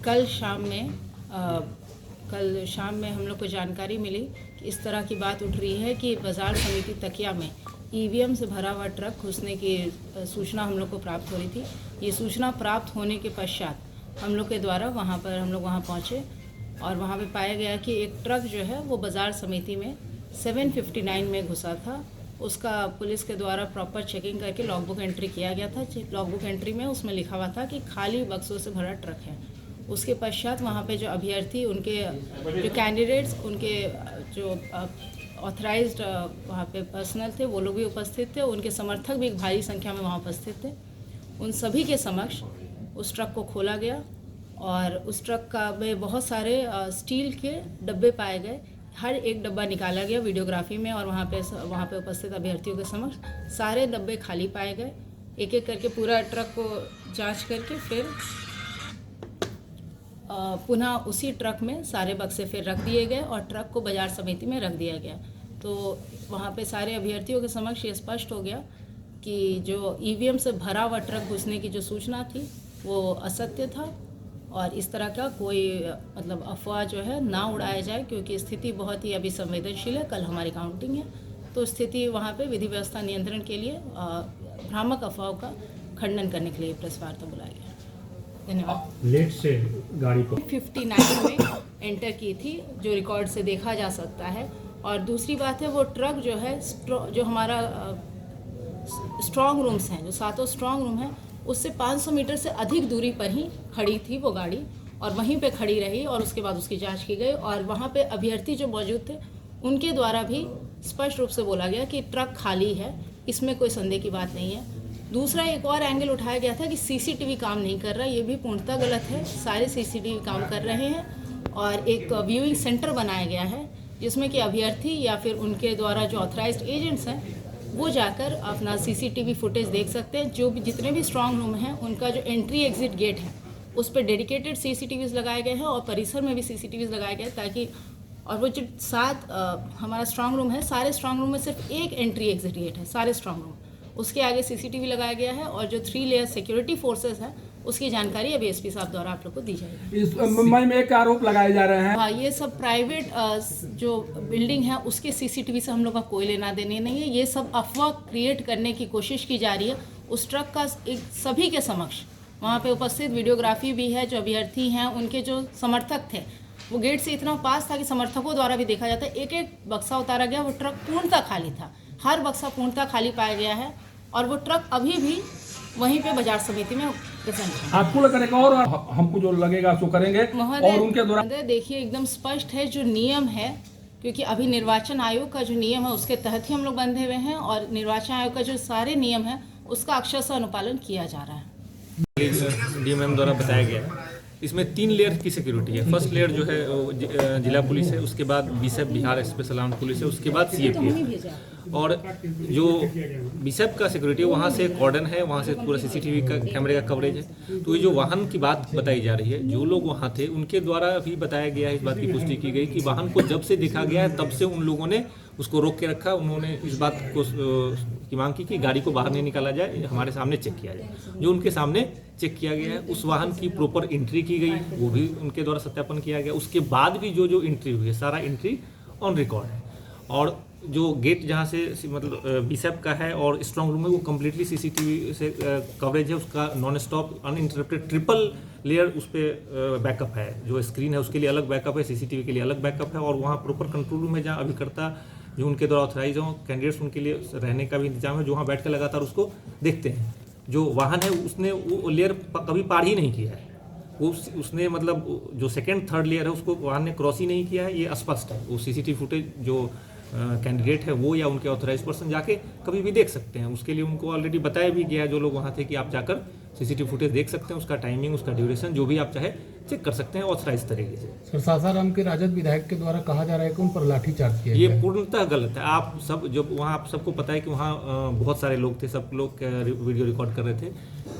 कल शाम में हम लोग को जानकारी मिली कि इस तरह की बात उठ रही है कि बाज़ार समिति तकिया में ईवीएम से भरा हुआ ट्रक घुसने की सूचना हम लोग को प्राप्त हो रही थी। ये सूचना प्राप्त होने के पश्चात हम लोग के द्वारा हम लोग वहाँ पहुँचे और वहाँ पे पाया गया कि एक ट्रक जो है वो बाज़ार समिति में 759 में घुसा था। उसका पुलिस के द्वारा प्रॉपर चेकिंग करके लॉगबुक एंट्री किया गया था। लॉगबुक एंट्री में उसमें लिखा हुआ था कि खाली बक्सों से भरा ट्रक है। उसके पश्चात वहाँ पे जो अभ्यर्थी, उनके जो कैंडिडेट्स, उनके जो ऑथराइज्ड वहाँ पे पर्सनल थे, वो लोग भी उपस्थित थे। उनके समर्थक भी एक भारी संख्या में वहाँ उपस्थित थे। उन सभी के समक्ष उस ट्रक को खोला गया और उस ट्रक का में बहुत सारे स्टील के डब्बे पाए गए। हर एक डब्बा निकाला गया वीडियोग्राफी में और वहाँ पे उपस्थित अभ्यर्थियों के समक्ष सारे डब्बे खाली पाए गए। एक एक करके पूरा ट्रक को जांच करके फिर पुनः उसी ट्रक में सारे बक्से फिर रख दिए गए और ट्रक को बाजार समिति में रख दिया गया। तो वहाँ पे सारे अभ्यर्थियों के समक्ष ये स्पष्ट हो गया कि जो ईवीएम से भरा हुआ ट्रक घुसने की जो सूचना थी वो असत्य था और इस तरह का कोई मतलब अफवाह जो है ना उड़ाया जाए, क्योंकि स्थिति बहुत ही अभी संवेदनशील है। कल हमारी काउंटिंग है, तो स्थिति वहाँ पे विधि व्यवस्था नियंत्रण के लिए भ्रामक अफवाहों का खंडन करने के लिए प्रेस वार्ता बुलाया गया। धन्यवाद। लेट से गाड़ी को 59 में एंटर की थी, जो रिकॉर्ड से देखा जा सकता है। और दूसरी बात है, वो ट्रक जो है जो हमारा स्ट्रॉन्ग रूम्स हैं, जो सातों स्ट्रॉन्ग रूम हैं, उससे 500 मीटर से अधिक दूरी पर ही खड़ी थी वो गाड़ी और वहीं पे खड़ी रही और उसके बाद उसकी जांच की गई और वहाँ पे अभ्यर्थी जो मौजूद थे उनके द्वारा भी स्पष्ट रूप से बोला गया कि ट्रक खाली है, इसमें कोई संदेह की बात नहीं है। दूसरा एक और एंगल उठाया गया था कि सीसीटीवी काम नहीं कर रहा, ये भी पूर्णतः गलत है। सारे सीसीटीवी काम कर रहे हैं और एक व्यूइंग सेंटर बनाया गया है जिसमें कि अभ्यर्थी या फिर उनके द्वारा जो ऑथराइज्ड एजेंट्स हैं वो जाकर अपना सीसीटीवी फुटेज देख सकते हैं। जो भी जितने भी स्ट्रॉन्ग रूम हैं उनका जो एंट्री एग्जिट गेट है उस पर डेडिकेटेड सीसीटीवीज लगाए गए हैं और परिसर में भी सीसीटीवीज लगाए गए ताकि, और वो जो 7 हमारा स्ट्रॉन्ग रूम है, सारे स्ट्रॉन्ग रूम में सिर्फ एक एंट्री एग्जिट गेट है, सारे स्ट्रॉन्ग रूम, उसके आगे सीसीटीवी लगाया गया है और जो 3 लेयर सिक्योरिटी फोर्सेस है उसकी जानकारी अभी एसपी साहब द्वारा आप लोग को दी जाएगी। इस मुंबई में एक आरोप लगाए जा रहे हैं। हाँ, ये सब प्राइवेट जो बिल्डिंग है उसके सीसीटीवी से हम लोग का कोई लेना देने नहीं है। ये सब अफवाह क्रिएट करने की कोशिश की जा रही है। उस ट्रक का एक सभी के समक्ष वहाँ पे उपस्थित वीडियोग्राफी भी है। जो अभ्यर्थी हैं उनके जो समर्थक थे वो गेट से इतना पास था कि समर्थकों द्वारा भी देखा जाता है। एक एक बक्सा उतारा गया, वो ट्रक पूर्णतः खाली था, हर बक्सा पूर्णतः खाली पाया गया है और वो ट्रक अभी भी वहीं पे बाजार समिति में प्रेजेंट है। आपको करेगा और हमको जो लगेगा सो करेंगे और उनके द्वारा देखिए एकदम स्पष्ट है जो नियम है, क्योंकि अभी निर्वाचन आयोग का जो नियम है उसके तहत ही हम लोग बंधे हुए हैं और निर्वाचन आयोग का जो सारे नियम है उसका अक्षरशः अनुपालन किया जा रहा है। डीएमएम द्वारा बताया गया है। इसमें 3 लेयर की सिक्योरिटी है। फर्स्ट लेयर जो है जिला पुलिस है, उसके बाद BSF Bihar special armed police है, उसके बाद सीएपी है और जो बीएसएफ का सिक्योरिटी है वहाँ से कॉर्डन है, वहाँ से पूरा सीसीटीवी का कैमरे का कवरेज है। तो ये जो वाहन की बात बताई जा रही है, जो लोग वहाँ थे उनके द्वारा भी बताया गया है, इस बात की पुष्टि की गई कि वाहन को जब से देखा गया है तब से उन लोगों ने उसको रोक के रखा। उन्होंने इस बात को की मांग की कि गाड़ी को बाहर नहीं निकाला जाए, हमारे सामने चेक किया जाए। जो उनके सामने चेक किया गया है, उस वाहन की प्रॉपर एंट्री की गई, वो भी उनके द्वारा सत्यापन किया गया। उसके बाद भी जो एंट्री हुई है, सारा एंट्री ऑन रिकॉर्ड है। और जो गेट जहाँ से मतलब बीएसएफ का है और स्ट्रॉन्ग रूम है वो कम्प्लीटली सीसीटीवी से कवरेज है। उसका non stop uninterrupted triple layer उस पर बैकअप है। जो स्क्रीन है उसके लिए अलग बैकअप है, सीसीटीवी के लिए अलग बैकअप है और वहाँ प्रॉपर कंट्रोल रूम है जहाँ अभिकर्ता जो उनके द्वारा ऑथराइज हो कैंडिडेट्स उनके लिए रहने का भी इंतजाम है, जो वहाँ बैठ कर लगातार उसको देखते हैं। जो वाहन है उसने वो लेयर कभी पार ही नहीं किया है, उसने मतलब जो सेकेंड थर्ड लेयर है उसको वाहन ने क्रॉस ही नहीं किया है, ये स्पष्ट है। वो सीसीटीवी फुटेज जो कैंडिडेट है वो या उनके ऑथराइज पर्सन जाके कभी भी देख सकते हैं। उसके लिए उनको ऑलरेडी बताया भी गया है, जो लोग वहाँ थे, कि आप जाकर सीसीटीवी फुटेज देख सकते हैं, उसका टाइमिंग, उसका ड्यूरेशन जो भी आप चाहे चेक कर सकते हैं ऑथराइज तरीके से। सर, सासाराम के राजद विधायक के द्वारा कहा जा रहा है कि उन पर लाठीचार्ज किया ये पूर्णतः गलत है। आप सब जब वहाँ आप सबको पता है कि वहाँ बहुत सारे लोग थे, सब लोग वीडियो रिकॉर्ड कर रहे थे,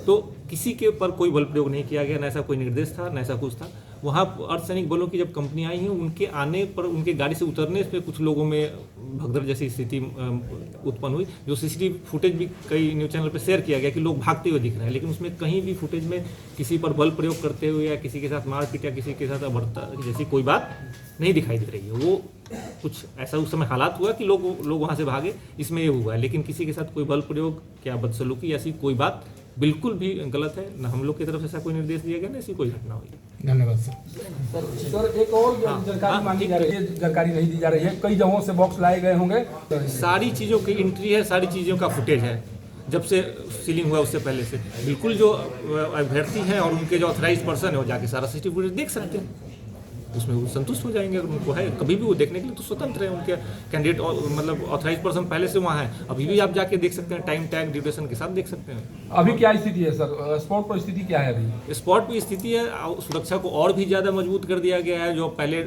तो किसी के ऊपर कोई बल प्रयोग नहीं किया गया, न ऐसा कोई निर्देश था, न ऐसा कुछ था। वहाँ अर्धसैनिक बलों की जब कंपनी आई हैं, उनके आने पर उनके गाड़ी से उतरने पे कुछ लोगों में भगदड़ जैसी स्थिति उत्पन्न हुई, जो सीसीटीवी फुटेज भी कई न्यूज़ चैनल पर शेयर किया गया कि लोग भागते हुए दिख रहे हैं, लेकिन उसमें कहीं भी फुटेज में किसी पर बल प्रयोग करते हुए या किसी के साथ मारपीट या किसी के साथ अभद्रता जैसी कोई बात नहीं दिखाई दे रही है। वो कुछ ऐसा उस समय हालात हुआ कि लोग वहाँ से भागे, इसमें ये हुआ है, लेकिन किसी के साथ कोई बल प्रयोग या बदसलूकी ऐसी कोई बात बिल्कुल भी गलत है, न हम लोग की तरफ से ऐसा कोई निर्देश दिया गया, न ऐसी कोई घटना हुई। धन्यवाद सर। सर एक और जानकारी मांगी जा रही है, जानकारी नहीं दी जा रही है, कई जगहों से बॉक्स लाए गए होंगे। सारी चीज़ों की एंट्री है, सारी चीज़ों का फुटेज है, जब से सीलिंग हुआ उससे पहले से बिल्कुल जो अभ्यर्थी हैं और उनके जो ऑथराइज पर्सन है वो जाके सारा सीसीटीवी फुटेज देख सकते हैं, उसमें वो संतुष्ट हो जाएंगे। अगर उनको है कभी भी वो देखने के लिए तो स्वतंत्र है, उनके कैंडिडेट मतलब ऑथराइज पर्सन पहले से वहाँ है, अभी भी आप जाके देख सकते हैं, टाइम टैग ड्यूरेशन के साथ देख सकते हैं। अभी क्या स्थिति है सर, स्पॉट पर स्थिति क्या है अभी? स्पॉट पर स्थिति है, सुरक्षा को और भी ज़्यादा मजबूत कर दिया गया है। जो पहले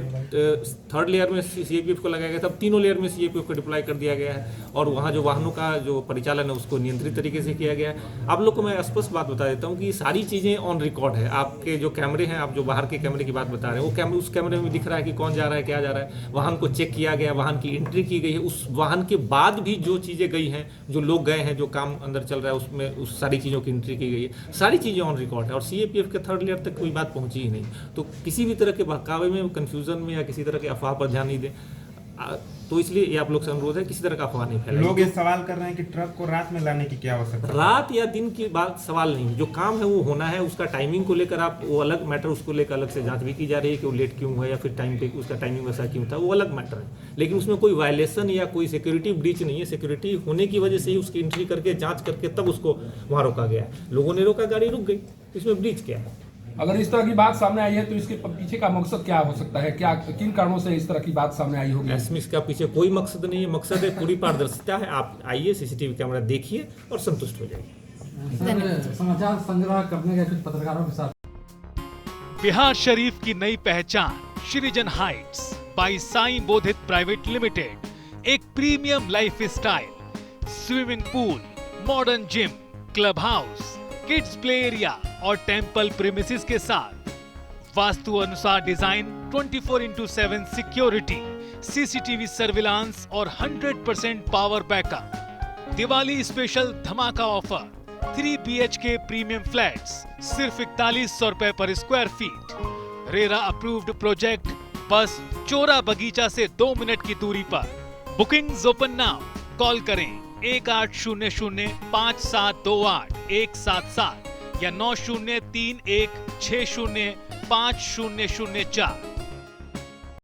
3rd लेयर में सीएपीएफ को लगाया गया था, अब तीनों लेयर में सीएपीएफ को डिप्लॉय कर दिया गया है, और वहाँ जो वाहनों का जो परिचालन है उसको नियंत्रित तरीके से किया गया है। आप लोग को मैं स्पष्ट बात बता देता हूँ कि सारी चीज़ें ऑन रिकॉर्ड है। आपके जो कैमरे हैं, आप जो बाहर के कैमरे की बात बता रहे हैं, वो कैमरे, उस कैमरे में दिख रहा है कि कौन जा रहा है, क्या जा रहा है, वाहन को चेक किया गया, वाहन की एंट्री की गई है, उस वाहन के बाद भी जो चीज़ें गई हैं, जो लोग गए हैं, जो काम अंदर चल रहा है उसमें उस सारी चीज़ों की एंट्री की गई है, सारी चीज़ें ऑन रिकॉर्ड है, और सीएपीएफ के 3rd लेयर तक कोई बात पहुंची ही नहीं। तो किसी भी तरह के बहकावे में, कन्फ्यूजन में या किसी तरह के अफवाह पर ध्यान नहीं दें। तो इसलिए ये आप लोग से अनुरोध है, किसी तरह का अफवाह नहीं फैलाएं। लोग ये सवाल कर रहे हैं कि ट्रक को रात में लाने की क्या आवश्यकता है? रात या दिन की बात सवाल नहीं, जो काम है वो होना है। उसका टाइमिंग को लेकर आप वो अलग मैटर, उसको लेकर अलग से जांच भी की जा रही है कि वो लेट क्यों हुआ या फिर टाइम पे उसका टाइमिंग वैसा क्यों था, वो अलग मैटर है। लेकिन उसमें कोई वायलेशन या कोई सिक्योरिटी ब्रीच नहीं है। सिक्योरिटी होने की वजह से ही उसकी एंट्री करके जाँच करके तब उसको वहाँ रोका गया। लोगों ने रोका, गाड़ी रुक गई, इसमें ब्रीच क्या है? अगर इस तरह की बात सामने आई है तो इसके पीछे का मकसद क्या हो सकता है? क्या किन कारणों से इस तरह की बात सामने आई होगी? इसका पीछे कोई मकसद नहीं है। मकसद है पूरी पारदर्शिता है। आप आइए, सीसीटीवी कैमरा देखिए और संतुष्ट हो जाइए। समाचार संग्रह करने गए कुछ पत्रकारों के साथ बिहार शरीफ की नई पहचान Srijan heights by Sai Bodhit private limited, एक premium lifestyle, swimming pool, modern gym, club house, kids play area और टेंपल प्रीमिसेस के साथ वास्तु अनुसार डिजाइन, 24/7 सिक्योरिटी, सीसीटीवी सर्विलांस और 100% पावर बैकअप। दिवाली स्पेशल धमाका ऑफर, 3 BHK प्रीमियम फ्लैट्स सिर्फ 4100 रुपए पर square feet. RERA approved project, बस चोरा बगीचा से 2 मिनट की दूरी पर। बुकिंग्स ओपन नाउ, कॉल करें 1800-5728-177 या 9031605004।